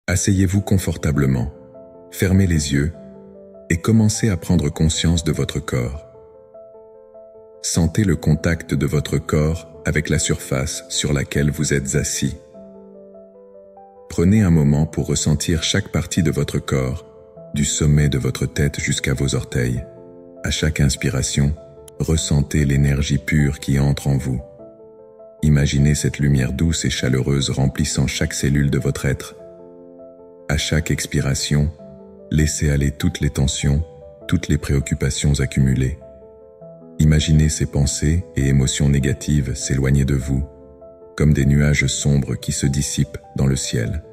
Asseyez-vous confortablement, fermez les yeux et commencez à prendre conscience de votre corps. Sentez le contact de votre corps avec la surface sur laquelle vous êtes assis. Prenez un moment pour ressentir chaque partie de votre corps, du sommet de votre tête jusqu'à vos orteils. À chaque inspiration, ressentez l'énergie pure qui entre en vous. Imaginez cette lumière douce et chaleureuse remplissant chaque cellule de votre être. À chaque expiration, laissez aller toutes les tensions, toutes les préoccupations accumulées. Imaginez ces pensées et émotions négatives s'éloigner de vous, comme des nuages sombres qui se dissipent dans le ciel.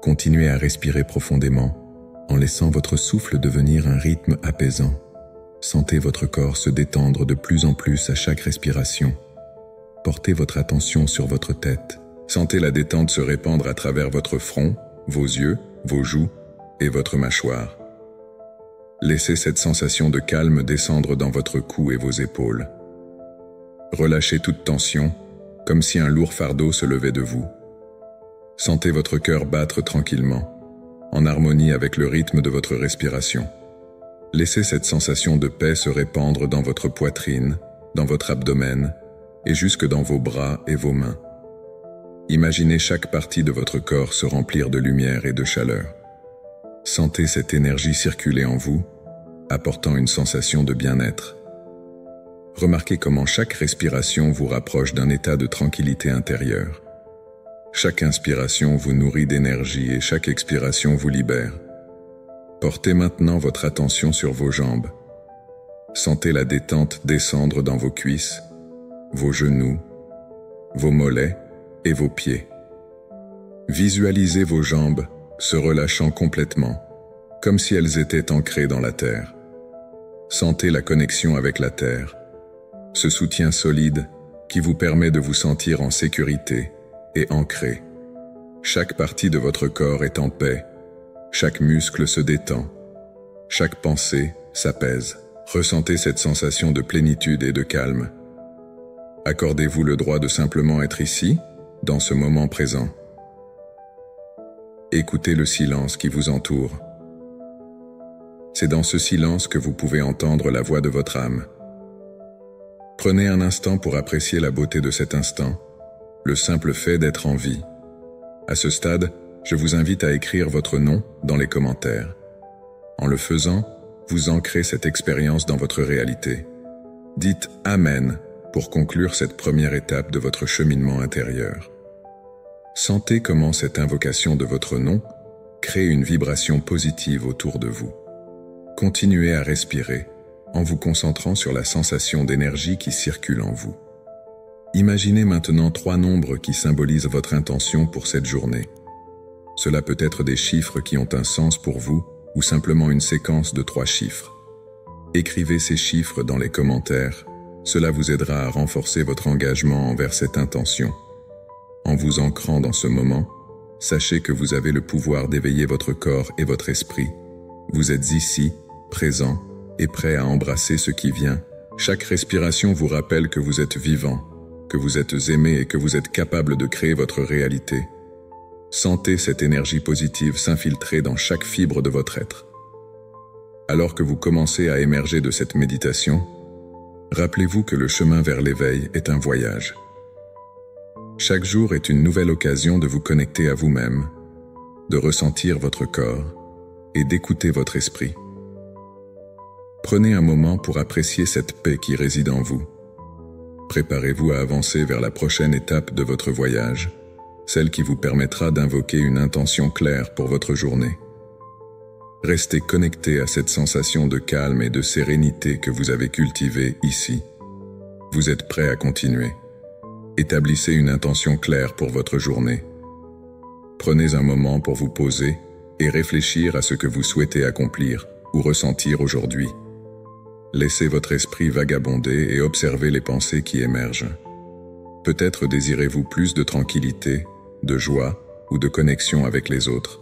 Continuez à respirer profondément, en laissant votre souffle devenir un rythme apaisant. Sentez votre corps se détendre de plus en plus à chaque respiration. Portez votre attention sur votre tête. Sentez la détente se répandre à travers votre front, vos yeux, vos joues et votre mâchoire. Laissez cette sensation de calme descendre dans votre cou et vos épaules. Relâchez toute tension, comme si un lourd fardeau se levait de vous. Sentez votre cœur battre tranquillement, en harmonie avec le rythme de votre respiration. Laissez cette sensation de paix se répandre dans votre poitrine, dans votre abdomen et jusque dans vos bras et vos mains. Imaginez chaque partie de votre corps se remplir de lumière et de chaleur. Sentez cette énergie circuler en vous, apportant une sensation de bien-être. Remarquez comment chaque respiration vous rapproche d'un état de tranquillité intérieure. Chaque inspiration vous nourrit d'énergie et chaque expiration vous libère. Portez maintenant votre attention sur vos jambes. Sentez la détente descendre dans vos cuisses, vos genoux, vos mollets et vos pieds. Visualisez vos jambes se relâchant complètement, comme si elles étaient ancrées dans la terre. Sentez la connexion avec la terre, ce soutien solide qui vous permet de vous sentir en sécurité et ancré. Chaque partie de votre corps est en paix, chaque muscle se détend, chaque pensée s'apaise. Ressentez cette sensation de plénitude et de calme. Accordez-vous le droit de simplement être ici, dans ce moment présent. Écoutez le silence qui vous entoure. C'est dans ce silence que vous pouvez entendre la voix de votre âme. Prenez un instant pour apprécier la beauté de cet instant, le simple fait d'être en vie. À ce stade, je vous invite à écrire votre nom dans les commentaires. En le faisant, vous ancrez cette expérience dans votre réalité. Dites « Amen » pour conclure cette première étape de votre cheminement intérieur. Sentez comment cette invocation de votre nom crée une vibration positive autour de vous. Continuez à respirer en vous concentrant sur la sensation d'énergie qui circule en vous. Imaginez maintenant 3 nombres qui symbolisent votre intention pour cette journée. Cela peut être des chiffres qui ont un sens pour vous ou simplement une séquence de 3 chiffres. Écrivez ces chiffres dans les commentaires. Cela vous aidera à renforcer votre engagement envers cette intention. En vous ancrant dans ce moment, sachez que vous avez le pouvoir d'éveiller votre corps et votre esprit. Vous êtes ici, présent et prêt à embrasser ce qui vient. Chaque respiration vous rappelle que vous êtes vivant, que vous êtes aimé et que vous êtes capable de créer votre réalité. Sentez cette énergie positive s'infiltrer dans chaque fibre de votre être. Alors que vous commencez à émerger de cette méditation, rappelez-vous que le chemin vers l'éveil est un voyage. Chaque jour est une nouvelle occasion de vous connecter à vous-même, de ressentir votre corps et d'écouter votre esprit. Prenez un moment pour apprécier cette paix qui réside en vous. Préparez-vous à avancer vers la prochaine étape de votre voyage, celle qui vous permettra d'invoquer une intention claire pour votre journée. Restez connecté à cette sensation de calme et de sérénité que vous avez cultivée ici. Vous êtes prêt à continuer. Établissez une intention claire pour votre journée. Prenez un moment pour vous poser et réfléchir à ce que vous souhaitez accomplir ou ressentir aujourd'hui. Laissez votre esprit vagabonder et observez les pensées qui émergent. Peut-être désirez-vous plus de tranquillité, de joie ou de connexion avec les autres.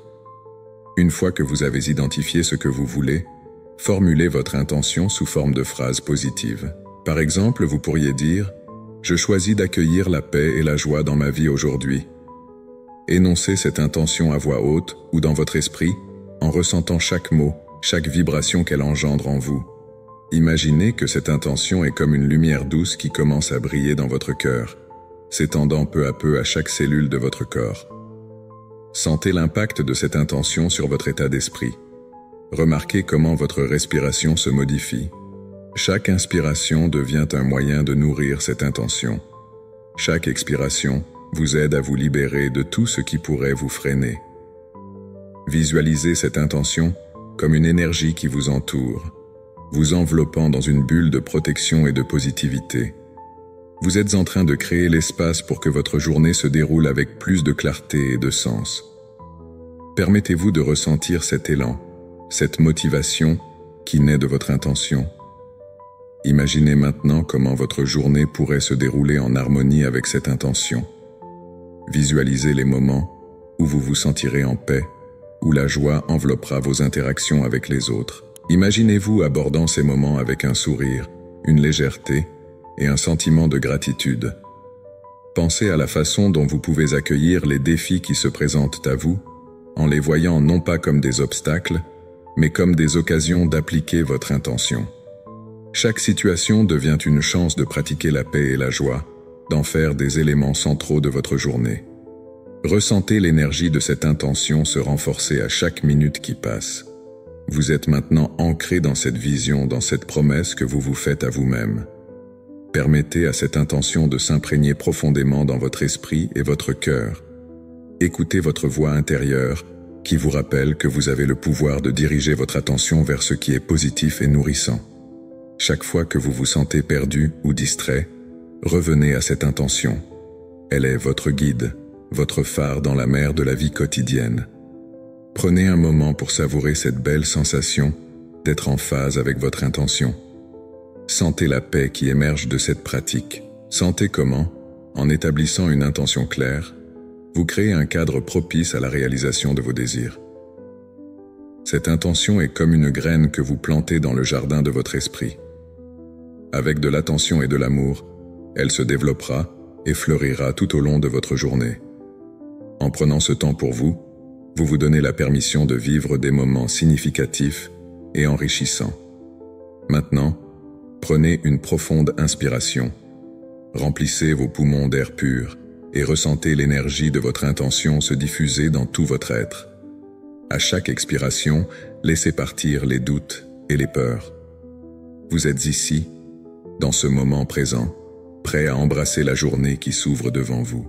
Une fois que vous avez identifié ce que vous voulez, formulez votre intention sous forme de phrases positives. Par exemple, vous pourriez dire « Je choisis d'accueillir la paix et la joie dans ma vie aujourd'hui ». Énoncez cette intention à voix haute ou dans votre esprit, en ressentant chaque mot, chaque vibration qu'elle engendre en vous. Imaginez que cette intention est comme une lumière douce qui commence à briller dans votre cœur, s'étendant peu à peu à chaque cellule de votre corps. Sentez l'impact de cette intention sur votre état d'esprit. Remarquez comment votre respiration se modifie. Chaque inspiration devient un moyen de nourrir cette intention. Chaque expiration vous aide à vous libérer de tout ce qui pourrait vous freiner. Visualisez cette intention comme une énergie qui vous entoure, vous enveloppant dans une bulle de protection et de positivité. Vous êtes en train de créer l'espace pour que votre journée se déroule avec plus de clarté et de sens. Permettez-vous de ressentir cet élan, cette motivation qui naît de votre intention. Imaginez maintenant comment votre journée pourrait se dérouler en harmonie avec cette intention. Visualisez les moments où vous vous sentirez en paix, où la joie enveloppera vos interactions avec les autres. Imaginez-vous abordant ces moments avec un sourire, une légèreté et un sentiment de gratitude. Pensez à la façon dont vous pouvez accueillir les défis qui se présentent à vous, en les voyant non pas comme des obstacles, mais comme des occasions d'appliquer votre intention. Chaque situation devient une chance de pratiquer la paix et la joie, d'en faire des éléments centraux de votre journée. Ressentez l'énergie de cette intention se renforcer à chaque minute qui passe. Vous êtes maintenant ancré dans cette vision, dans cette promesse que vous vous faites à vous-même. Permettez à cette intention de s'imprégner profondément dans votre esprit et votre cœur. Écoutez votre voix intérieure qui vous rappelle que vous avez le pouvoir de diriger votre attention vers ce qui est positif et nourrissant. Chaque fois que vous vous sentez perdu ou distrait, revenez à cette intention. Elle est votre guide, votre phare dans la mer de la vie quotidienne. Prenez un moment pour savourer cette belle sensation d'être en phase avec votre intention. Sentez la paix qui émerge de cette pratique. Sentez comment, en établissant une intention claire, vous créez un cadre propice à la réalisation de vos désirs. Cette intention est comme une graine que vous plantez dans le jardin de votre esprit. Avec de l'attention et de l'amour, elle se développera et fleurira tout au long de votre journée. En prenant ce temps pour vous, vous vous donnez la permission de vivre des moments significatifs et enrichissants. Maintenant, prenez une profonde inspiration. Remplissez vos poumons d'air pur et ressentez l'énergie de votre intention se diffuser dans tout votre être. À chaque expiration, laissez partir les doutes et les peurs. Vous êtes ici, dans ce moment présent, prêt à embrasser la journée qui s'ouvre devant vous.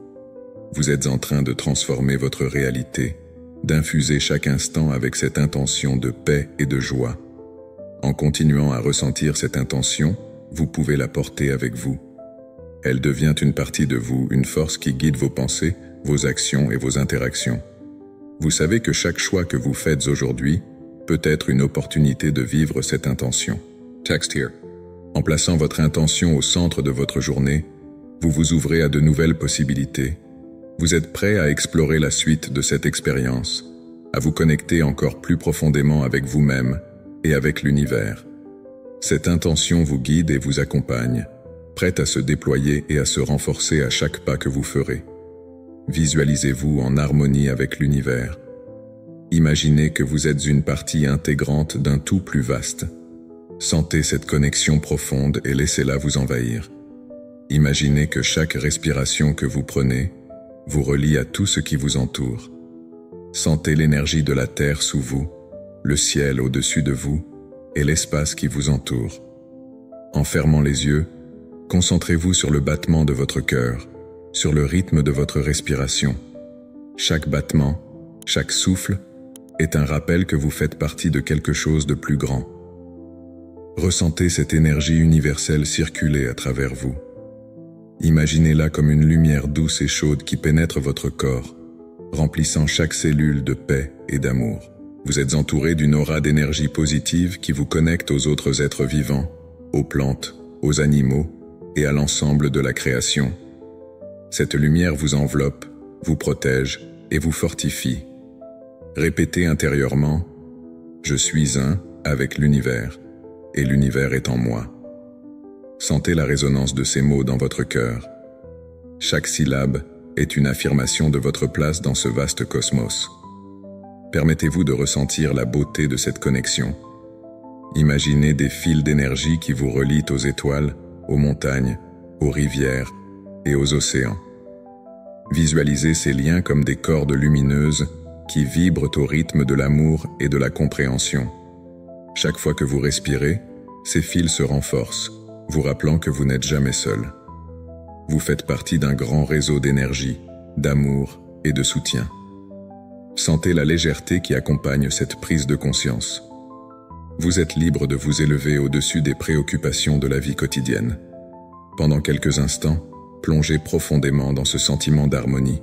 Vous êtes en train de transformer votre réalité, d'infuser chaque instant avec cette intention de paix et de joie. En continuant à ressentir cette intention, vous pouvez la porter avec vous. Elle devient une partie de vous, une force qui guide vos pensées, vos actions et vos interactions. Vous savez que chaque choix que vous faites aujourd'hui peut être une opportunité de vivre cette intention. Text here. En plaçant votre intention au centre de votre journée, vous vous ouvrez à de nouvelles possibilités. Vous êtes prêt à explorer la suite de cette expérience, à vous connecter encore plus profondément avec vous-même et avec l'univers. Cette intention vous guide et vous accompagne, prête à se déployer et à se renforcer à chaque pas que vous ferez. Visualisez-vous en harmonie avec l'univers. Imaginez que vous êtes une partie intégrante d'un tout plus vaste. Sentez cette connexion profonde et laissez-la vous envahir. Imaginez que chaque respiration que vous prenez vous relie à tout ce qui vous entoure. Sentez l'énergie de la terre sous vous, le ciel au-dessus de vous et l'espace qui vous entoure. En fermant les yeux, concentrez-vous sur le battement de votre cœur, sur le rythme de votre respiration. Chaque battement, chaque souffle est un rappel que vous faites partie de quelque chose de plus grand. Ressentez cette énergie universelle circuler à travers vous. Imaginez-la comme une lumière douce et chaude qui pénètre votre corps, remplissant chaque cellule de paix et d'amour. Vous êtes entouré d'une aura d'énergie positive qui vous connecte aux autres êtres vivants, aux plantes, aux animaux et à l'ensemble de la création. Cette lumière vous enveloppe, vous protège et vous fortifie. Répétez intérieurement « Je suis un avec l'univers et l'univers est en moi ». Sentez la résonance de ces mots dans votre cœur. Chaque syllabe est une affirmation de votre place dans ce vaste cosmos. Permettez-vous de ressentir la beauté de cette connexion. Imaginez des fils d'énergie qui vous relient aux étoiles, aux montagnes, aux rivières et aux océans. Visualisez ces liens comme des cordes lumineuses qui vibrent au rythme de l'amour et de la compréhension. Chaque fois que vous respirez, ces fils se renforcent, vous rappelant que vous n'êtes jamais seul. Vous faites partie d'un grand réseau d'énergie, d'amour et de soutien. Sentez la légèreté qui accompagne cette prise de conscience. Vous êtes libre de vous élever au-dessus des préoccupations de la vie quotidienne. Pendant quelques instants, plongez profondément dans ce sentiment d'harmonie.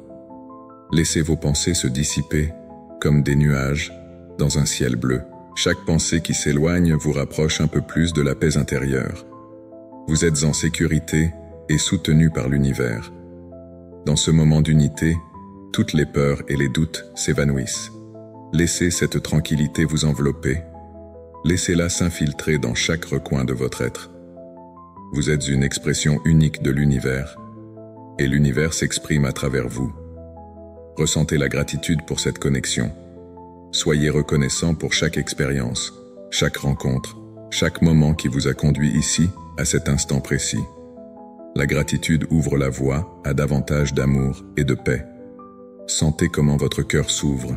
Laissez vos pensées se dissiper, comme des nuages, dans un ciel bleu. Chaque pensée qui s'éloigne vous rapproche un peu plus de la paix intérieure. Vous êtes en sécurité et soutenu par l'univers. Dans ce moment d'unité, toutes les peurs et les doutes s'évanouissent. Laissez cette tranquillité vous envelopper. Laissez-la s'infiltrer dans chaque recoin de votre être. Vous êtes une expression unique de l'univers, et l'univers s'exprime à travers vous. Ressentez la gratitude pour cette connexion. Soyez reconnaissant pour chaque expérience, chaque rencontre, chaque moment qui vous a conduit ici, à cet instant précis. La gratitude ouvre la voie à davantage d'amour et de paix. Sentez comment votre cœur s'ouvre,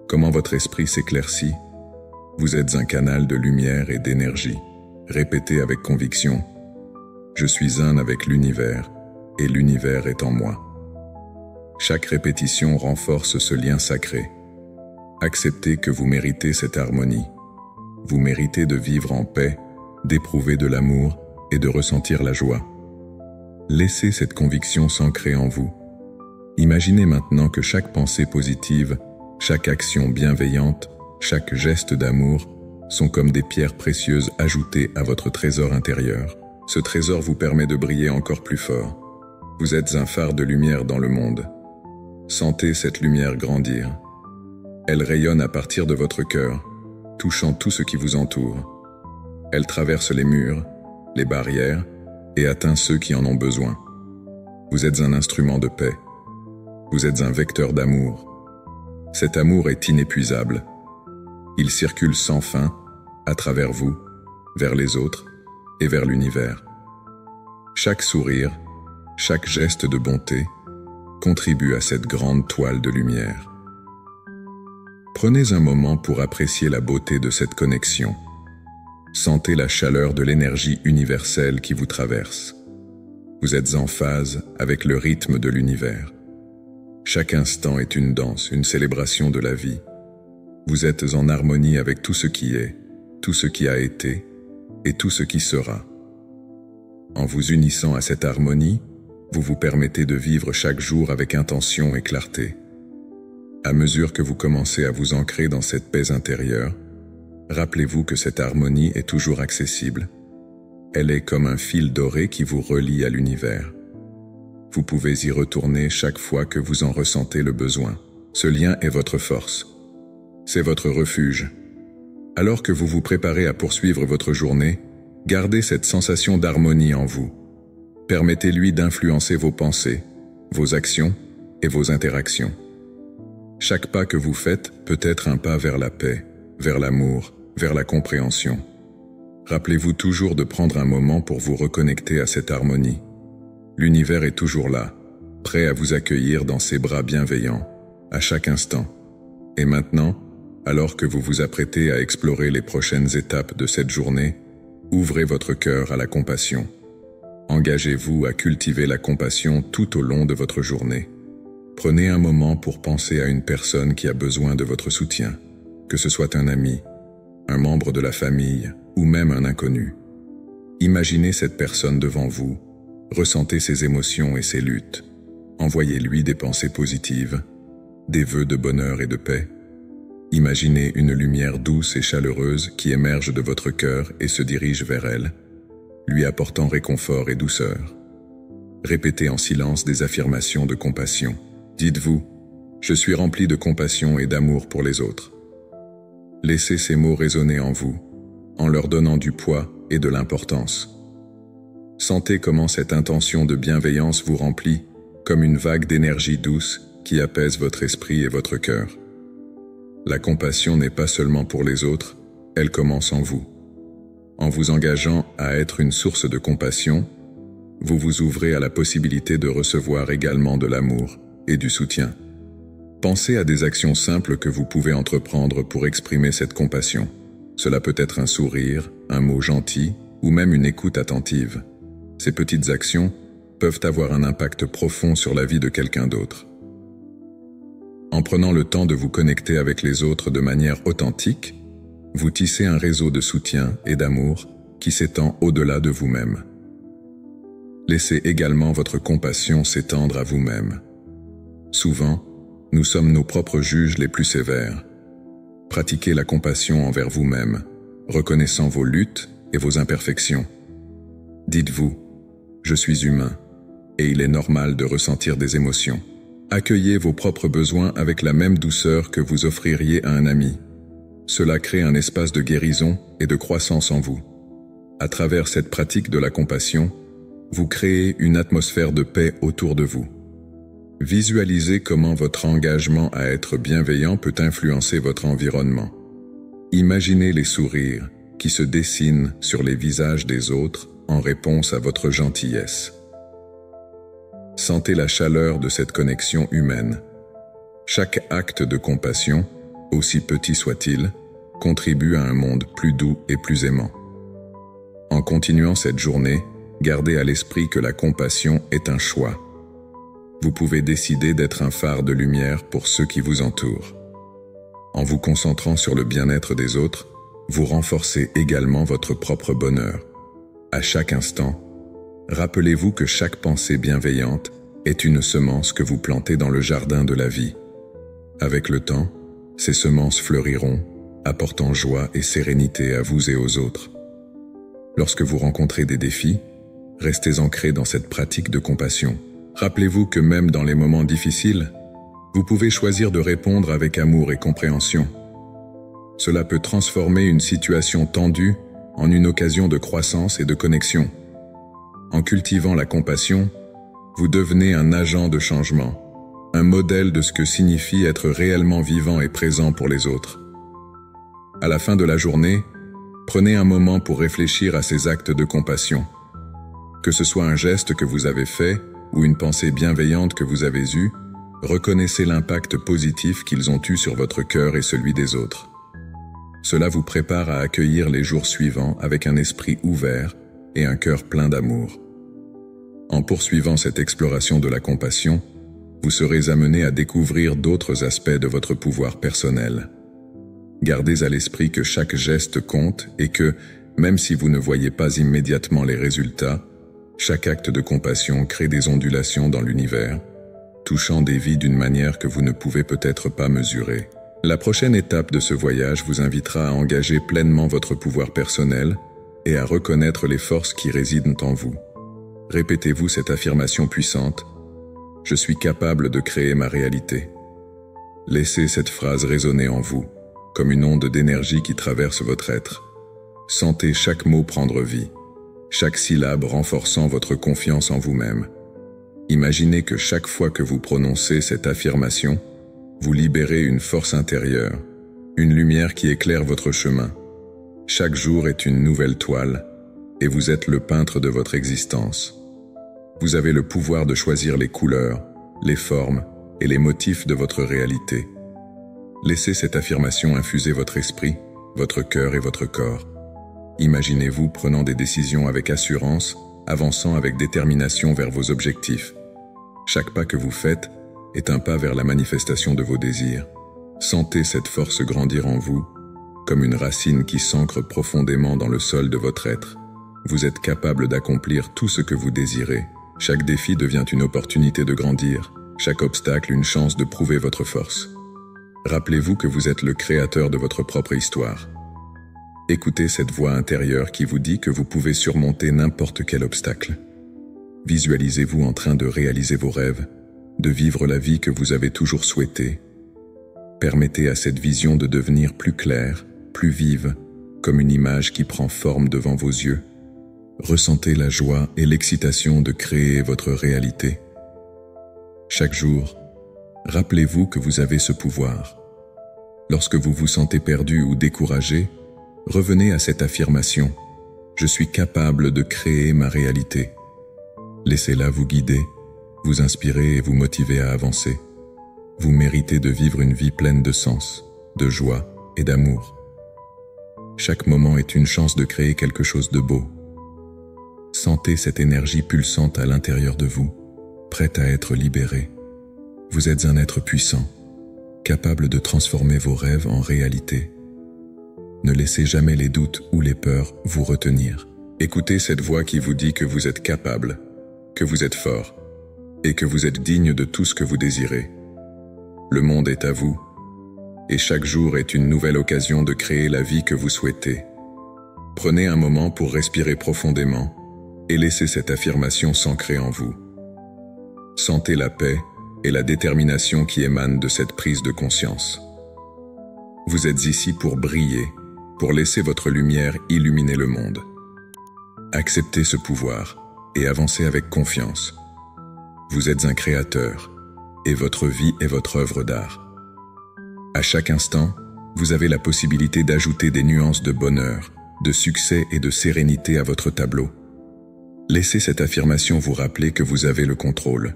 comment votre esprit s'éclaircit. Vous êtes un canal de lumière et d'énergie. Répétez avec conviction: je suis un avec l'univers, et l'univers est en moi. Chaque répétition renforce ce lien sacré. Acceptez que vous méritez cette harmonie. Vous méritez de vivre en paix, d'éprouver de l'amour et de ressentir la joie. Laissez cette conviction s'ancrer en vous. Imaginez maintenant que chaque pensée positive, chaque action bienveillante, chaque geste d'amour sont comme des pierres précieuses ajoutées à votre trésor intérieur. Ce trésor vous permet de briller encore plus fort. Vous êtes un phare de lumière dans le monde. Sentez cette lumière grandir. Elle rayonne à partir de votre cœur, touchant tout ce qui vous entoure. Elle traverse les murs, les barrières et atteint ceux qui en ont besoin. Vous êtes un instrument de paix. Vous êtes un vecteur d'amour. Cet amour est inépuisable. Il circule sans fin, à travers vous, vers les autres et vers l'univers. Chaque sourire, chaque geste de bonté contribue à cette grande toile de lumière. Prenez un moment pour apprécier la beauté de cette connexion. Sentez la chaleur de l'énergie universelle qui vous traverse. Vous êtes en phase avec le rythme de l'univers. Chaque instant est une danse, une célébration de la vie. Vous êtes en harmonie avec tout ce qui est, tout ce qui a été et tout ce qui sera. En vous unissant à cette harmonie, vous vous permettez de vivre chaque jour avec intention et clarté. À mesure que vous commencez à vous ancrer dans cette paix intérieure, rappelez-vous que cette harmonie est toujours accessible. Elle est comme un fil doré qui vous relie à l'univers. Vous pouvez y retourner chaque fois que vous en ressentez le besoin. Ce lien est votre force. C'est votre refuge. Alors que vous vous préparez à poursuivre votre journée, gardez cette sensation d'harmonie en vous. Permettez-lui d'influencer vos pensées, vos actions et vos interactions. Chaque pas que vous faites peut être un pas vers la paix, vers l'amour, vers la compréhension. Rappelez-vous toujours de prendre un moment pour vous reconnecter à cette harmonie. L'univers est toujours là, prêt à vous accueillir dans ses bras bienveillants, à chaque instant. Et maintenant, alors que vous vous apprêtez à explorer les prochaines étapes de cette journée, ouvrez votre cœur à la compassion. Engagez-vous à cultiver la compassion tout au long de votre journée. Prenez un moment pour penser à une personne qui a besoin de votre soutien, que ce soit un ami, un membre de la famille ou même un inconnu. Imaginez cette personne devant vous, ressentez ses émotions et ses luttes. Envoyez-lui des pensées positives, des vœux de bonheur et de paix. Imaginez une lumière douce et chaleureuse qui émerge de votre cœur et se dirige vers elle, lui apportant réconfort et douceur. Répétez en silence des affirmations de compassion. Dites-vous: je suis rempli de compassion et d'amour pour les autres. Laissez ces mots résonner en vous, en leur donnant du poids et de l'importance. Sentez comment cette intention de bienveillance vous remplit comme une vague d'énergie douce qui apaise votre esprit et votre cœur. La compassion n'est pas seulement pour les autres, elle commence en vous. En vous engageant à être une source de compassion, vous vous ouvrez à la possibilité de recevoir également de l'amour et du soutien. Pensez à des actions simples que vous pouvez entreprendre pour exprimer cette compassion. Cela peut être un sourire, un mot gentil ou même une écoute attentive. Ces petites actions peuvent avoir un impact profond sur la vie de quelqu'un d'autre. En prenant le temps de vous connecter avec les autres de manière authentique, vous tissez un réseau de soutien et d'amour qui s'étend au-delà de vous-même. Laissez également votre compassion s'étendre à vous-même. Souvent, nous sommes nos propres juges les plus sévères. Pratiquez la compassion envers vous-même, reconnaissant vos luttes et vos imperfections. Dites-vous, je suis humain, et il est normal de ressentir des émotions. Accueillez vos propres besoins avec la même douceur que vous offririez à un ami. Cela crée un espace de guérison et de croissance en vous. À travers cette pratique de la compassion, vous créez une atmosphère de paix autour de vous. Visualisez comment votre engagement à être bienveillant peut influencer votre environnement. Imaginez les sourires qui se dessinent sur les visages des autres en réponse à votre gentillesse. Sentez la chaleur de cette connexion humaine. Chaque acte de compassion, aussi petit soit-il, contribue à un monde plus doux et plus aimant. En continuant cette journée, gardez à l'esprit que la compassion est un choix. Vous pouvez décider d'être un phare de lumière pour ceux qui vous entourent. En vous concentrant sur le bien-être des autres, vous renforcez également votre propre bonheur. À chaque instant, rappelez-vous que chaque pensée bienveillante est une semence que vous plantez dans le jardin de la vie. Avec le temps, ces semences fleuriront, apportant joie et sérénité à vous et aux autres. Lorsque vous rencontrez des défis, restez ancrés dans cette pratique de compassion. Rappelez-vous que même dans les moments difficiles, vous pouvez choisir de répondre avec amour et compréhension. Cela peut transformer une situation tendue en une occasion de croissance et de connexion. En cultivant la compassion, vous devenez un agent de changement, un modèle de ce que signifie être réellement vivant et présent pour les autres. À la fin de la journée, prenez un moment pour réfléchir à ces actes de compassion. Que ce soit un geste que vous avez fait ou une pensée bienveillante que vous avez eue, reconnaissez l'impact positif qu'ils ont eu sur votre cœur et celui des autres. Cela vous prépare à accueillir les jours suivants avec un esprit ouvert et un cœur plein d'amour. En poursuivant cette exploration de la compassion, vous serez amené à découvrir d'autres aspects de votre pouvoir personnel. Gardez à l'esprit que chaque geste compte et que, même si vous ne voyez pas immédiatement les résultats, chaque acte de compassion crée des ondulations dans l'univers, touchant des vies d'une manière que vous ne pouvez peut-être pas mesurer. La prochaine étape de ce voyage vous invitera à engager pleinement votre pouvoir personnel et à reconnaître les forces qui résident en vous. Répétez-vous cette affirmation puissante « Je suis capable de créer ma réalité ». Laissez cette phrase résonner en vous, comme une onde d'énergie qui traverse votre être. Sentez chaque mot prendre vie, chaque syllabe renforçant votre confiance en vous-même. Imaginez que chaque fois que vous prononcez cette affirmation, vous libérez une force intérieure, une lumière qui éclaire votre chemin. Chaque jour est une nouvelle toile, et vous êtes le peintre de votre existence. Vous avez le pouvoir de choisir les couleurs, les formes et les motifs de votre réalité. Laissez cette affirmation infuser votre esprit, votre cœur et votre corps. Imaginez-vous prenant des décisions avec assurance, avançant avec détermination vers vos objectifs. Chaque pas que vous faites est un pas vers la manifestation de vos désirs. Sentez cette force grandir en vous, comme une racine qui s'ancre profondément dans le sol de votre être. Vous êtes capable d'accomplir tout ce que vous désirez. Chaque défi devient une opportunité de grandir, chaque obstacle une chance de prouver votre force. Rappelez-vous que vous êtes le créateur de votre propre histoire. Écoutez cette voix intérieure qui vous dit que vous pouvez surmonter n'importe quel obstacle. Visualisez-vous en train de réaliser vos rêves, de vivre la vie que vous avez toujours souhaitée. Permettez à cette vision de devenir plus claire, plus vive, comme une image qui prend forme devant vos yeux. Ressentez la joie et l'excitation de créer votre réalité. Chaque jour, rappelez-vous que vous avez ce pouvoir. Lorsque vous vous sentez perdu ou découragé, revenez à cette affirmation « Je suis capable de créer ma réalité ». Laissez-la vous guider, vous inspirer et vous motiver à avancer. Vous méritez de vivre une vie pleine de sens, de joie et d'amour. Chaque moment est une chance de créer quelque chose de beau. Sentez cette énergie pulsante à l'intérieur de vous, prête à être libérée. Vous êtes un être puissant, capable de transformer vos rêves en réalité. Ne laissez jamais les doutes ou les peurs vous retenir. Écoutez cette voix qui vous dit que vous êtes capable, que vous êtes fort, et que vous êtes digne de tout ce que vous désirez. Le monde est à vous, et chaque jour est une nouvelle occasion de créer la vie que vous souhaitez. Prenez un moment pour respirer profondément et laissez cette affirmation s'ancrer en vous. Sentez la paix et la détermination qui émanent de cette prise de conscience. Vous êtes ici pour briller, pour laisser votre lumière illuminer le monde. Acceptez ce pouvoir et avancez avec confiance. Vous êtes un créateur, et votre vie est votre œuvre d'art. À chaque instant, vous avez la possibilité d'ajouter des nuances de bonheur, de succès et de sérénité à votre tableau. Laissez cette affirmation vous rappeler que vous avez le contrôle.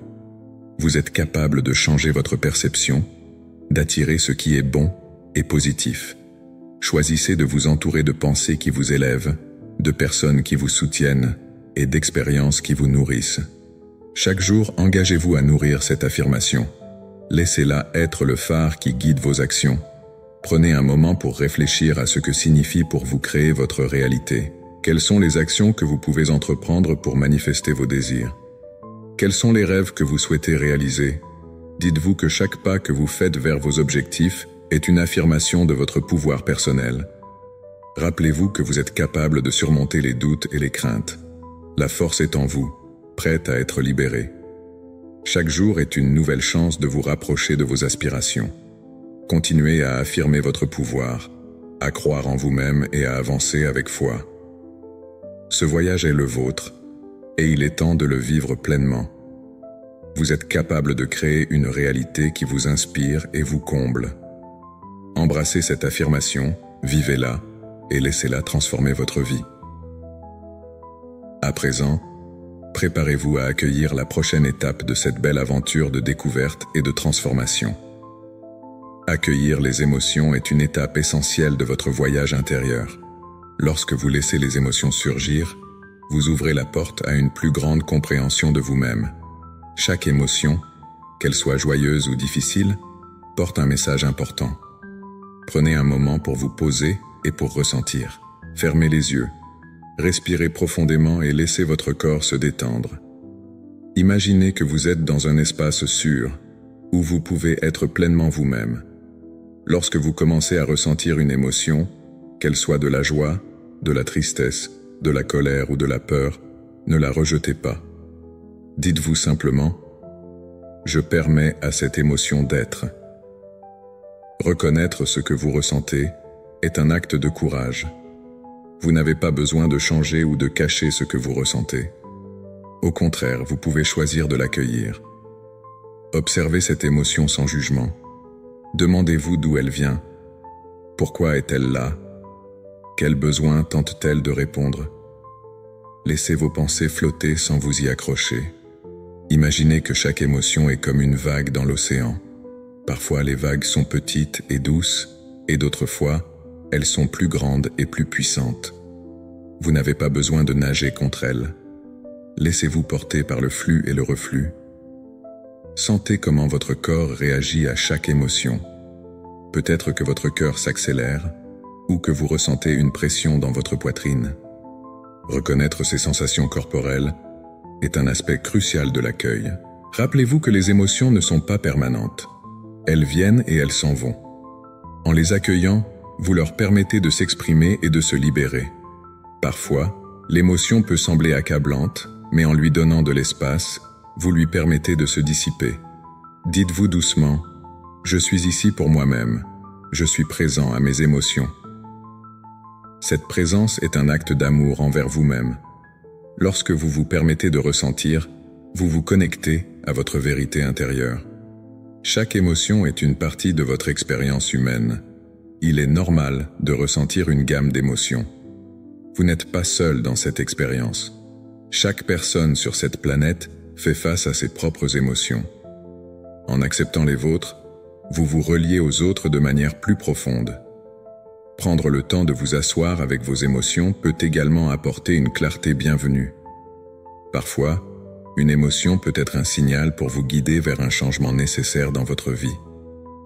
Vous êtes capable de changer votre perception, d'attirer ce qui est bon et positif. Choisissez de vous entourer de pensées qui vous élèvent, de personnes qui vous soutiennent et d'expériences qui vous nourrissent. Chaque jour, engagez-vous à nourrir cette affirmation. Laissez-la être le phare qui guide vos actions. Prenez un moment pour réfléchir à ce que signifie pour vous créer votre réalité. Quelles sont les actions que vous pouvez entreprendre pour manifester vos désirs? Quels sont les rêves que vous souhaitez réaliser? Dites-vous que chaque pas que vous faites vers vos objectifs est une affirmation de votre pouvoir personnel. Rappelez-vous que vous êtes capable de surmonter les doutes et les craintes. La force est en vous, prête à être libérée. Chaque jour est une nouvelle chance de vous rapprocher de vos aspirations. Continuez à affirmer votre pouvoir, à croire en vous-même et à avancer avec foi. Ce voyage est le vôtre, et il est temps de le vivre pleinement. Vous êtes capable de créer une réalité qui vous inspire et vous comble. Embrassez cette affirmation, vivez-la, et laissez-la transformer votre vie. À présent, préparez-vous à accueillir la prochaine étape de cette belle aventure de découverte et de transformation. Accueillir les émotions est une étape essentielle de votre voyage intérieur. Lorsque vous laissez les émotions surgir, vous ouvrez la porte à une plus grande compréhension de vous-même. Chaque émotion, qu'elle soit joyeuse ou difficile, porte un message important. Prenez un moment pour vous poser et pour ressentir. Fermez les yeux. Respirez profondément et laissez votre corps se détendre. Imaginez que vous êtes dans un espace sûr, où vous pouvez être pleinement vous-même. Lorsque vous commencez à ressentir une émotion, qu'elle soit de la joie, de la tristesse, de la colère ou de la peur, ne la rejetez pas. Dites-vous simplement « Je permets à cette émotion d'être ». Reconnaître ce que vous ressentez est un acte de courage. Vous n'avez pas besoin de changer ou de cacher ce que vous ressentez. Au contraire, vous pouvez choisir de l'accueillir. Observez cette émotion sans jugement. Demandez-vous d'où elle vient. Pourquoi est-elle là? Quel besoin tente-t-elle de répondre? Laissez vos pensées flotter sans vous y accrocher. Imaginez que chaque émotion est comme une vague dans l'océan. Parfois les vagues sont petites et douces, et d'autres fois, elles sont plus grandes et plus puissantes. Vous n'avez pas besoin de nager contre elles. Laissez-vous porter par le flux et le reflux. Sentez comment votre corps réagit à chaque émotion. Peut-être que votre cœur s'accélère ou que vous ressentez une pression dans votre poitrine. Reconnaître ces sensations corporelles est un aspect crucial de l'accueil. Rappelez-vous que les émotions ne sont pas permanentes. Elles viennent et elles s'en vont. En les accueillant, vous leur permettez de s'exprimer et de se libérer. Parfois, l'émotion peut sembler accablante, mais en lui donnant de l'espace, vous lui permettez de se dissiper. Dites-vous doucement « Je suis ici pour moi-même. Je suis présent à mes émotions. » Cette présence est un acte d'amour envers vous-même. Lorsque vous vous permettez de ressentir, vous vous connectez à votre vérité intérieure. Chaque émotion est une partie de votre expérience humaine. Il est normal de ressentir une gamme d'émotions. Vous n'êtes pas seul dans cette expérience. Chaque personne sur cette planète fait face à ses propres émotions. En acceptant les vôtres, vous vous reliez aux autres de manière plus profonde. Prendre le temps de vous asseoir avec vos émotions peut également apporter une clarté bienvenue. Parfois, une émotion peut être un signal pour vous guider vers un changement nécessaire dans votre vie.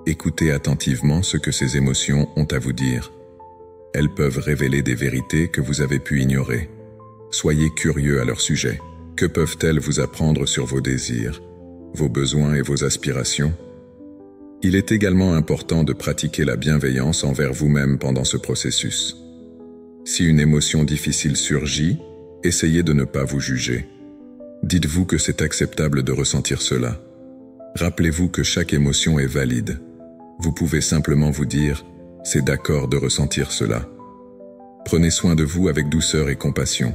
Écoutez attentivement ce que ces émotions ont à vous dire. Elles peuvent révéler des vérités que vous avez pu ignorer. Soyez curieux à leur sujet. Que peuvent-elles vous apprendre sur vos désirs, vos besoins et vos aspirations? Il est également important de pratiquer la bienveillance envers vous-même pendant ce processus. Si une émotion difficile surgit, essayez de ne pas vous juger. Dites-vous que c'est acceptable de ressentir cela. Rappelez-vous que chaque émotion est valide. Vous pouvez simplement vous dire « c'est d'accord de ressentir cela ». Prenez soin de vous avec douceur et compassion.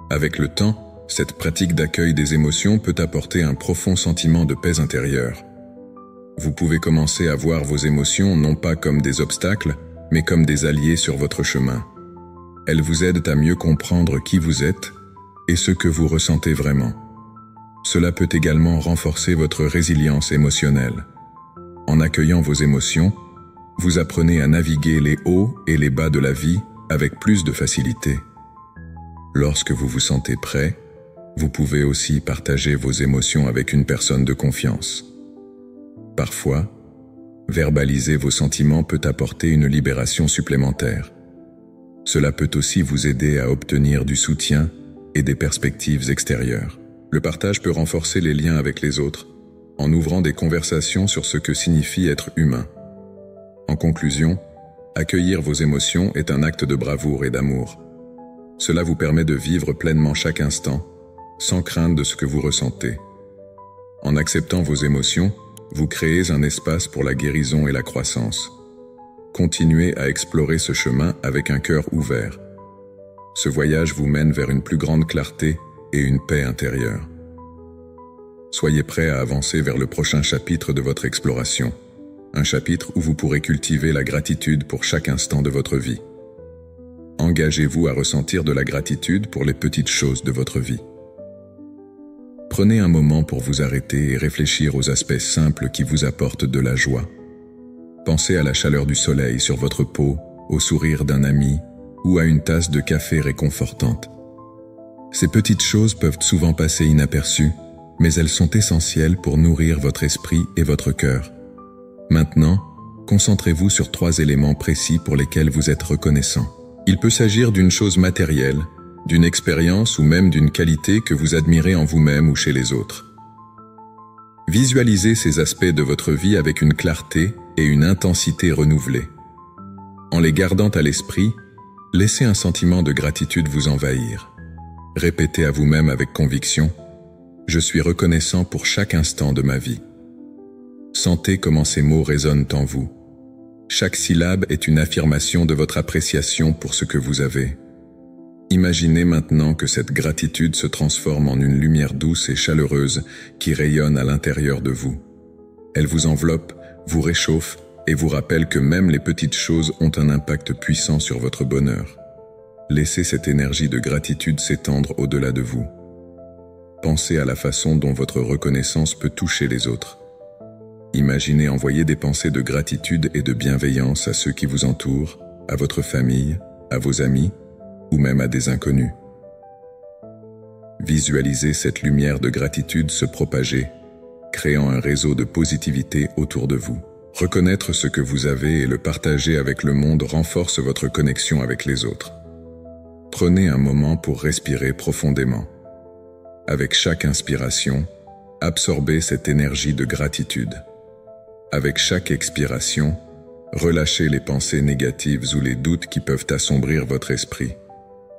Avec le temps, cette pratique d'accueil des émotions peut apporter un profond sentiment de paix intérieure. Vous pouvez commencer à voir vos émotions non pas comme des obstacles, mais comme des alliés sur votre chemin. Elles vous aident à mieux comprendre qui vous êtes et ce que vous ressentez vraiment. Cela peut également renforcer votre résilience émotionnelle. En accueillant vos émotions, vous apprenez à naviguer les hauts et les bas de la vie avec plus de facilité. Lorsque vous vous sentez prêt, vous pouvez aussi partager vos émotions avec une personne de confiance. Parfois, verbaliser vos sentiments peut apporter une libération supplémentaire. Cela peut aussi vous aider à obtenir du soutien et des perspectives extérieures. Le partage peut renforcer les liens avec les autres, en ouvrant des conversations sur ce que signifie être humain. En conclusion, accueillir vos émotions est un acte de bravoure et d'amour. Cela vous permet de vivre pleinement chaque instant, sans crainte de ce que vous ressentez. En acceptant vos émotions, vous créez un espace pour la guérison et la croissance. Continuez à explorer ce chemin avec un cœur ouvert. Ce voyage vous mène vers une plus grande clarté et une paix intérieure. Soyez prêts à avancer vers le prochain chapitre de votre exploration. Un chapitre où vous pourrez cultiver la gratitude pour chaque instant de votre vie. Engagez-vous à ressentir de la gratitude pour les petites choses de votre vie. Prenez un moment pour vous arrêter et réfléchir aux aspects simples qui vous apportent de la joie. Pensez à la chaleur du soleil sur votre peau, au sourire d'un ami ou à une tasse de café réconfortante. Ces petites choses peuvent souvent passer inaperçues, mais elles sont essentielles pour nourrir votre esprit et votre cœur. Maintenant, concentrez-vous sur 3 éléments précis pour lesquels vous êtes reconnaissant. Il peut s'agir d'une chose matérielle, d'une expérience ou même d'une qualité que vous admirez en vous-même ou chez les autres. Visualisez ces aspects de votre vie avec une clarté et une intensité renouvelée. En les gardant à l'esprit, laissez un sentiment de gratitude vous envahir. Répétez à vous-même avec conviction « Je suis reconnaissant pour chaque instant de ma vie ». Sentez comment ces mots résonnent en vous. Chaque syllabe est une affirmation de votre appréciation pour ce que vous avez. Imaginez maintenant que cette gratitude se transforme en une lumière douce et chaleureuse qui rayonne à l'intérieur de vous. Elle vous enveloppe, vous réchauffe et vous rappelle que même les petites choses ont un impact puissant sur votre bonheur. Laissez cette énergie de gratitude s'étendre au-delà de vous. Pensez à la façon dont votre reconnaissance peut toucher les autres. Imaginez envoyer des pensées de gratitude et de bienveillance à ceux qui vous entourent, à votre famille, à vos amis, ou même à des inconnus. Visualisez cette lumière de gratitude se propager, créant un réseau de positivité autour de vous. Reconnaître ce que vous avez et le partager avec le monde renforce votre connexion avec les autres. Prenez un moment pour respirer profondément. Avec chaque inspiration, absorbez cette énergie de gratitude. Avec chaque expiration, relâchez les pensées négatives ou les doutes qui peuvent assombrir votre esprit.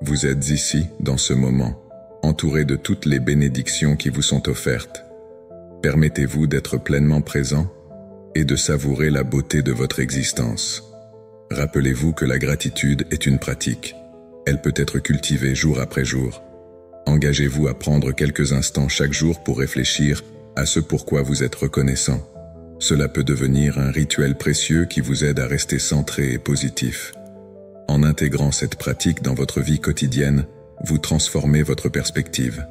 Vous êtes ici, dans ce moment, entouré de toutes les bénédictions qui vous sont offertes. Permettez-vous d'être pleinement présent et de savourer la beauté de votre existence. Rappelez-vous que la gratitude est une pratique. Elle peut être cultivée jour après jour. Engagez-vous à prendre quelques instants chaque jour pour réfléchir à ce pourquoi vous êtes reconnaissant. Cela peut devenir un rituel précieux qui vous aide à rester centré et positif. En intégrant cette pratique dans votre vie quotidienne, vous transformez votre perspective.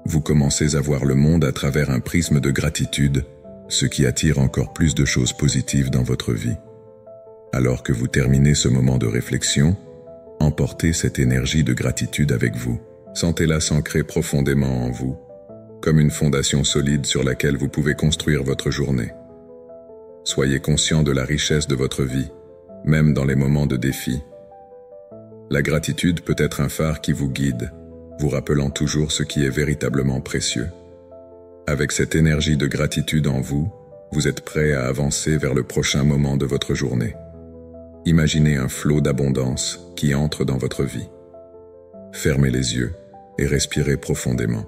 Vous commencez à voir le monde à travers un prisme de gratitude, ce qui attire encore plus de choses positives dans votre vie. Alors que vous terminez ce moment de réflexion, emportez cette énergie de gratitude avec vous. Sentez-la s'ancrer profondément en vous, comme une fondation solide sur laquelle vous pouvez construire votre journée. Soyez conscient de la richesse de votre vie, même dans les moments de défi. La gratitude peut être un phare qui vous guide, vous rappelant toujours ce qui est véritablement précieux. Avec cette énergie de gratitude en vous, vous êtes prêt à avancer vers le prochain moment de votre journée. Imaginez un flot d'abondance qui entre dans votre vie. Fermez les yeux et respirez profondément.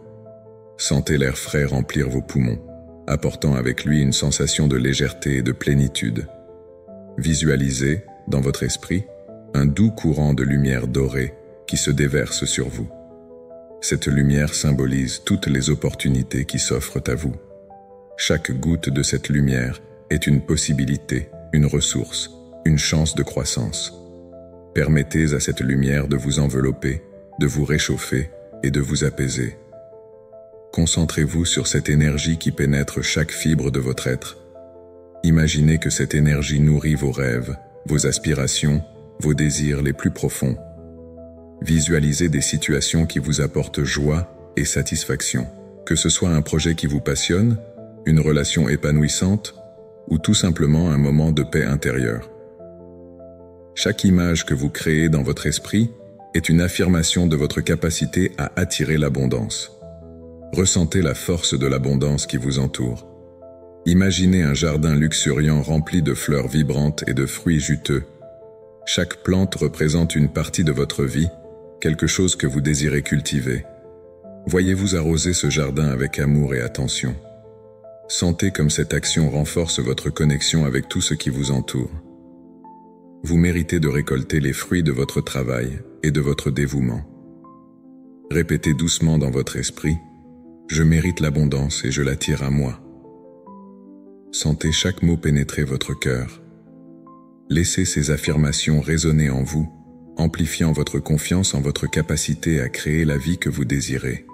Sentez l'air frais remplir vos poumons, apportant avec lui une sensation de légèreté et de plénitude. Visualisez, dans votre esprit, un doux courant de lumière dorée qui se déverse sur vous. Cette lumière symbolise toutes les opportunités qui s'offrent à vous. Chaque goutte de cette lumière est une possibilité, une ressource, une chance de croissance. Permettez à cette lumière de vous envelopper, de vous réchauffer et de vous apaiser. Concentrez-vous sur cette énergie qui pénètre chaque fibre de votre être. Imaginez que cette énergie nourrit vos rêves, vos aspirations, vos désirs les plus profonds. Visualisez des situations qui vous apportent joie et satisfaction, que ce soit un projet qui vous passionne, une relation épanouissante ou tout simplement un moment de paix intérieure. Chaque image que vous créez dans votre esprit est une affirmation de votre capacité à attirer l'abondance. Ressentez la force de l'abondance qui vous entoure. Imaginez un jardin luxuriant rempli de fleurs vibrantes et de fruits juteux. Chaque plante représente une partie de votre vie, quelque chose que vous désirez cultiver. Voyez-vous arroser ce jardin avec amour et attention. Sentez comme cette action renforce votre connexion avec tout ce qui vous entoure. Vous méritez de récolter les fruits de votre travail et de votre dévouement. Répétez doucement dans votre esprit: je mérite l'abondance et je l'attire à moi. Sentez chaque mot pénétrer votre cœur. Laissez ces affirmations résonner en vous, amplifiant votre confiance en votre capacité à créer la vie que vous désirez.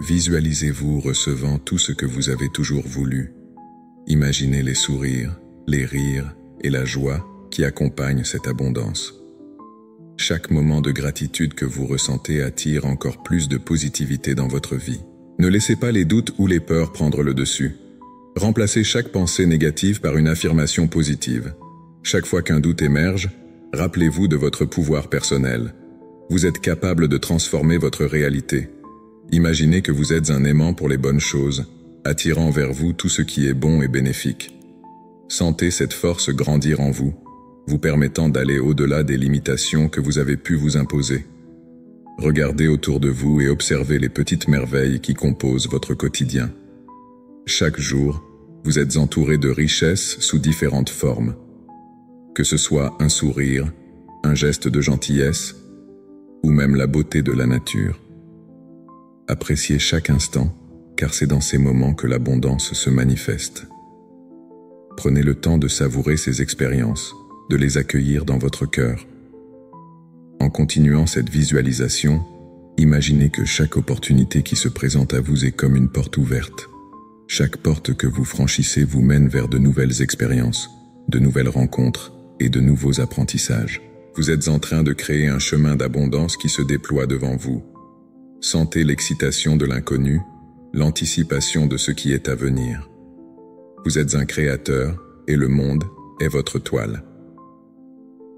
Visualisez-vous recevant tout ce que vous avez toujours voulu. Imaginez les sourires, les rires et la joie qui accompagnent cette abondance. Chaque moment de gratitude que vous ressentez attire encore plus de positivité dans votre vie. Ne laissez pas les doutes ou les peurs prendre le dessus. Remplacez chaque pensée négative par une affirmation positive. Chaque fois qu'un doute émerge, rappelez-vous de votre pouvoir personnel. Vous êtes capable de transformer votre réalité. Imaginez que vous êtes un aimant pour les bonnes choses, attirant vers vous tout ce qui est bon et bénéfique. Sentez cette force grandir en vous, vous permettant d'aller au-delà des limitations que vous avez pu vous imposer. Regardez autour de vous et observez les petites merveilles qui composent votre quotidien. Chaque jour, vous êtes entouré de richesses sous différentes formes. Que ce soit un sourire, un geste de gentillesse, ou même la beauté de la nature. Appréciez chaque instant, car c'est dans ces moments que l'abondance se manifeste. Prenez le temps de savourer ces expériences, de les accueillir dans votre cœur. En continuant cette visualisation, imaginez que chaque opportunité qui se présente à vous est comme une porte ouverte. Chaque porte que vous franchissez vous mène vers de nouvelles expériences, de nouvelles rencontres et de nouveaux apprentissages. Vous êtes en train de créer un chemin d'abondance qui se déploie devant vous. Sentez l'excitation de l'inconnu, l'anticipation de ce qui est à venir. Vous êtes un créateur et le monde est votre toile.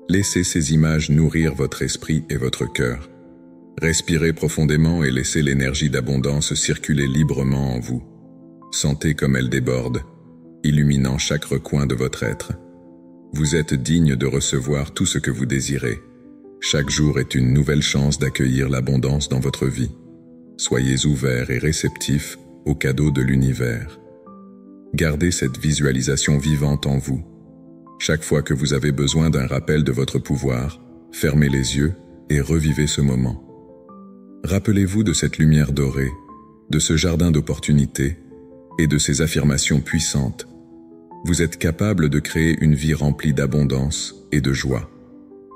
Laissez ces images nourrir votre esprit et votre cœur. Respirez profondément et laissez l'énergie d'abondance circuler librement en vous. Sentez comme elle déborde, illuminant chaque recoin de votre être. Vous êtes digne de recevoir tout ce que vous désirez. Chaque jour est une nouvelle chance d'accueillir l'abondance dans votre vie. Soyez ouverts et réceptifs aux cadeaux de l'univers. Gardez cette visualisation vivante en vous. Chaque fois que vous avez besoin d'un rappel de votre pouvoir, fermez les yeux et revivez ce moment. Rappelez-vous de cette lumière dorée, de ce jardin d'opportunités, et de ces affirmations puissantes, vous êtes capable de créer une vie remplie d'abondance et de joie.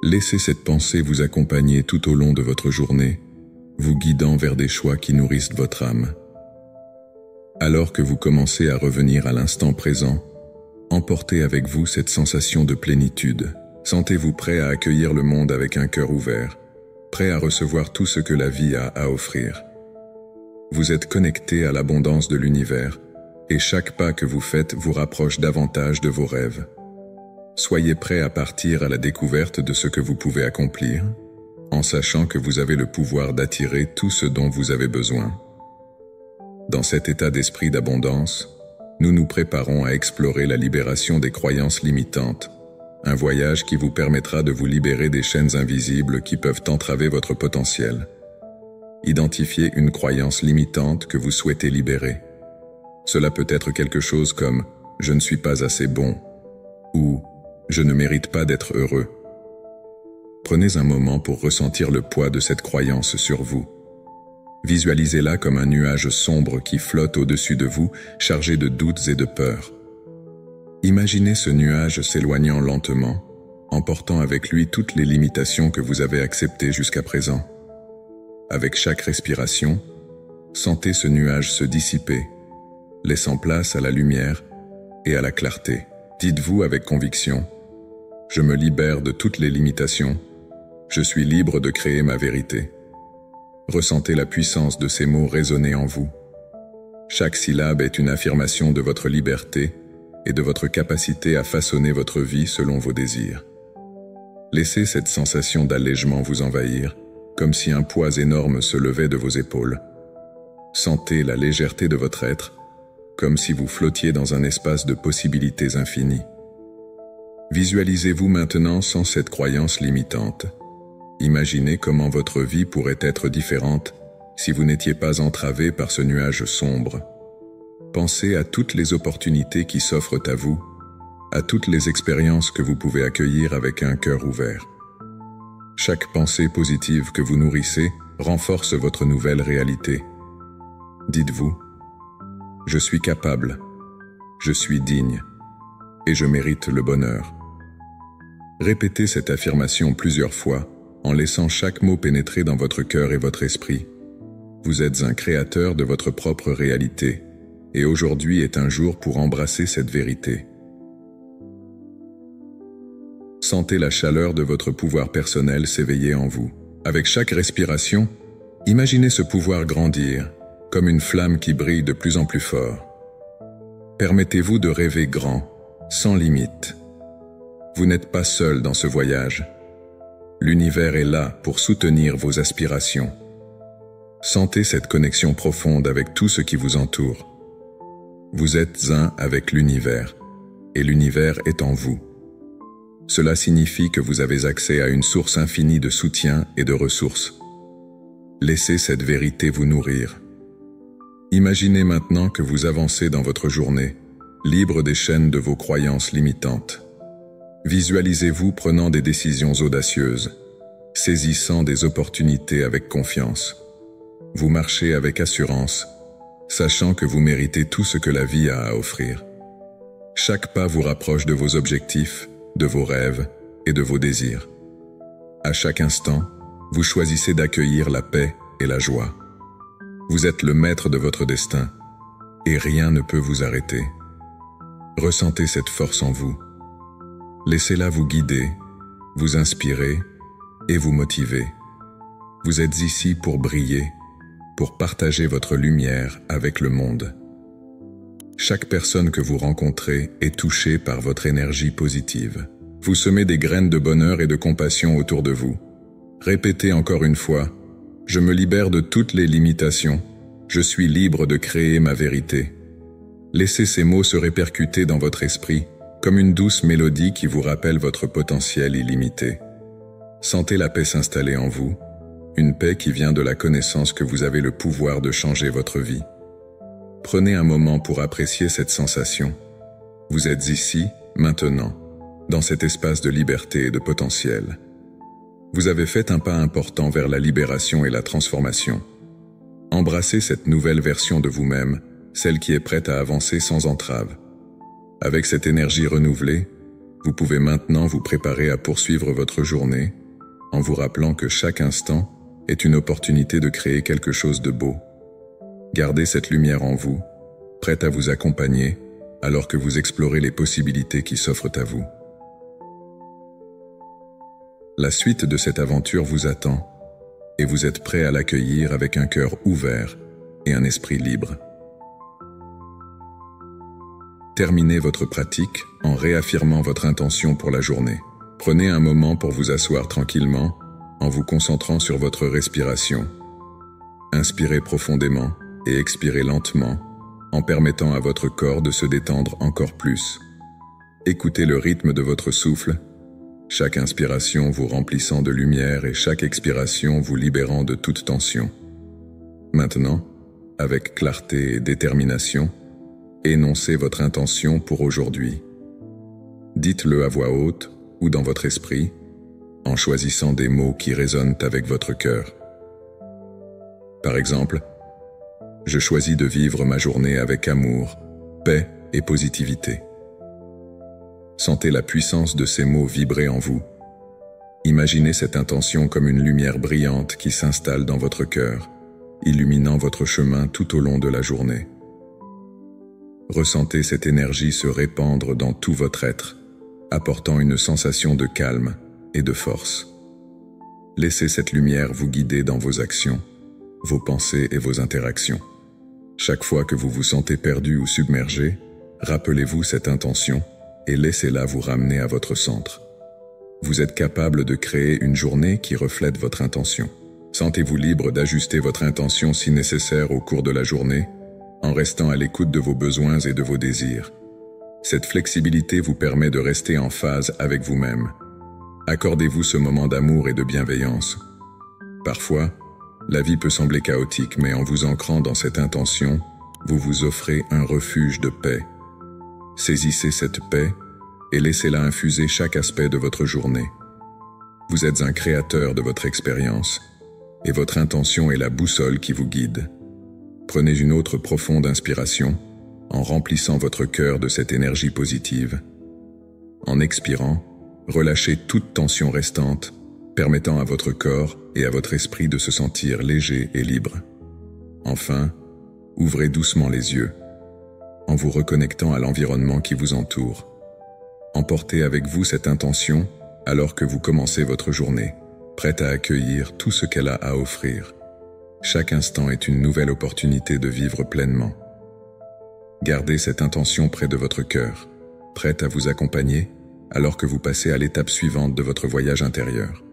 Laissez cette pensée vous accompagner tout au long de votre journée, vous guidant vers des choix qui nourrissent votre âme. Alors que vous commencez à revenir à l'instant présent, emportez avec vous cette sensation de plénitude. Sentez-vous prêt à accueillir le monde avec un cœur ouvert, prêt à recevoir tout ce que la vie a à offrir. Vous êtes connecté à l'abondance de l'univers, et chaque pas que vous faites vous rapproche davantage de vos rêves. Soyez prêt à partir à la découverte de ce que vous pouvez accomplir, en sachant que vous avez le pouvoir d'attirer tout ce dont vous avez besoin. Dans cet état d'esprit d'abondance, nous nous préparons à explorer la libération des croyances limitantes, un voyage qui vous permettra de vous libérer des chaînes invisibles qui peuvent entraver votre potentiel. Identifiez une croyance limitante que vous souhaitez libérer. Cela peut être quelque chose comme « je ne suis pas assez bon » ou « je ne mérite pas d'être heureux ». Prenez un moment pour ressentir le poids de cette croyance sur vous. Visualisez-la comme un nuage sombre qui flotte au-dessus de vous, chargé de doutes et de peurs. Imaginez ce nuage s'éloignant lentement, emportant avec lui toutes les limitations que vous avez acceptées jusqu'à présent. Avec chaque respiration, sentez ce nuage se dissiper, laissant place à la lumière et à la clarté. Dites-vous avec conviction, « Je me libère de toutes les limitations, je suis libre de créer ma vérité ». Ressentez la puissance de ces mots résonner en vous. Chaque syllabe est une affirmation de votre liberté et de votre capacité à façonner votre vie selon vos désirs. Laissez cette sensation d'allègement vous envahir, comme si un poids énorme se levait de vos épaules. Sentez la légèreté de votre être, comme si vous flottiez dans un espace de possibilités infinies. Visualisez-vous maintenant sans cette croyance limitante. Imaginez comment votre vie pourrait être différente si vous n'étiez pas entravé par ce nuage sombre. Pensez à toutes les opportunités qui s'offrent à vous, à toutes les expériences que vous pouvez accueillir avec un cœur ouvert. Chaque pensée positive que vous nourrissez renforce votre nouvelle réalité. Dites-vous, « Je suis capable, je suis digne, et je mérite le bonheur ». Répétez cette affirmation plusieurs fois, en laissant chaque mot pénétrer dans votre cœur et votre esprit. Vous êtes un créateur de votre propre réalité, et aujourd'hui est un jour pour embrasser cette vérité. Sentez la chaleur de votre pouvoir personnel s'éveiller en vous. Avec chaque respiration, imaginez ce pouvoir grandir, comme une flamme qui brille de plus en plus fort. Permettez-vous de rêver grand, sans limite. Vous n'êtes pas seul dans ce voyage. L'univers est là pour soutenir vos aspirations. Sentez cette connexion profonde avec tout ce qui vous entoure. Vous êtes un avec l'univers, et l'univers est en vous. Cela signifie que vous avez accès à une source infinie de soutien et de ressources. Laissez cette vérité vous nourrir. Imaginez maintenant que vous avancez dans votre journée, libre des chaînes de vos croyances limitantes. Visualisez-vous prenant des décisions audacieuses, saisissant des opportunités avec confiance. Vous marchez avec assurance, sachant que vous méritez tout ce que la vie a à offrir. Chaque pas vous rapproche de vos objectifs, de vos rêves et de vos désirs. À chaque instant, vous choisissez d'accueillir la paix et la joie. Vous êtes le maître de votre destin, et rien ne peut vous arrêter. Ressentez cette force en vous. Laissez-la vous guider, vous inspirer et vous motiver. Vous êtes ici pour briller, pour partager votre lumière avec le monde. Chaque personne que vous rencontrez est touchée par votre énergie positive. Vous semez des graines de bonheur et de compassion autour de vous. Répétez encore une fois, « Je me libère de toutes les limitations. Je suis libre de créer ma vérité. » Laissez ces mots se répercuter dans votre esprit, comme une douce mélodie qui vous rappelle votre potentiel illimité. Sentez la paix s'installer en vous, une paix qui vient de la connaissance que vous avez le pouvoir de changer votre vie. Prenez un moment pour apprécier cette sensation. Vous êtes ici, maintenant, dans cet espace de liberté et de potentiel. Vous avez fait un pas important vers la libération et la transformation. Embrassez cette nouvelle version de vous-même celle qui est prête à avancer sans entrave. Avec cette énergie renouvelée, vous pouvez maintenant vous préparer à poursuivre votre journée en vous rappelant que chaque instant est une opportunité de créer quelque chose de beau. Gardez cette lumière en vous, prête à vous accompagner alors que vous explorez les possibilités qui s'offrent à vous. La suite de cette aventure vous attend et vous êtes prêt à l'accueillir avec un cœur ouvert et un esprit libre. Terminez votre pratique en réaffirmant votre intention pour la journée. Prenez un moment pour vous asseoir tranquillement en vous concentrant sur votre respiration. Inspirez profondément et expirez lentement en permettant à votre corps de se détendre encore plus. Écoutez le rythme de votre souffle, chaque inspiration vous remplissant de lumière et chaque expiration vous libérant de toute tension. Maintenant, avec clarté et détermination, énoncez votre intention pour aujourd'hui. Dites-le à voix haute ou dans votre esprit, en choisissant des mots qui résonnent avec votre cœur. Par exemple, je choisis de vivre ma journée avec amour, paix et positivité. Sentez la puissance de ces mots vibrer en vous. Imaginez cette intention comme une lumière brillante qui s'installe dans votre cœur, illuminant votre chemin tout au long de la journée. Ressentez cette énergie se répandre dans tout votre être, apportant une sensation de calme et de force. Laissez cette lumière vous guider dans vos actions, vos pensées et vos interactions. Chaque fois que vous vous sentez perdu ou submergé, rappelez-vous cette intention et laissez-la vous ramener à votre centre. Vous êtes capable de créer une journée qui reflète votre intention. Sentez-vous libre d'ajuster votre intention si nécessaire au cours de la journée, en restant à l'écoute de vos besoins et de vos désirs. Cette flexibilité vous permet de rester en phase avec vous-même. Accordez-vous ce moment d'amour et de bienveillance. Parfois, la vie peut sembler chaotique, mais en vous ancrant dans cette intention, vous vous offrez un refuge de paix. Saisissez cette paix et laissez-la infuser chaque aspect de votre journée. Vous êtes un créateur de votre expérience, et votre intention est la boussole qui vous guide. Prenez une autre profonde inspiration, en remplissant votre cœur de cette énergie positive. En expirant, relâchez toute tension restante, permettant à votre corps et à votre esprit de se sentir léger et libre. Enfin, ouvrez doucement les yeux, en vous reconnectant à l'environnement qui vous entoure. Emportez avec vous cette intention alors que vous commencez votre journée, prête à accueillir tout ce qu'elle a à offrir. Chaque instant est une nouvelle opportunité de vivre pleinement. Gardez cette intention près de votre cœur, prête à vous accompagner alors que vous passez à l'étape suivante de votre voyage intérieur.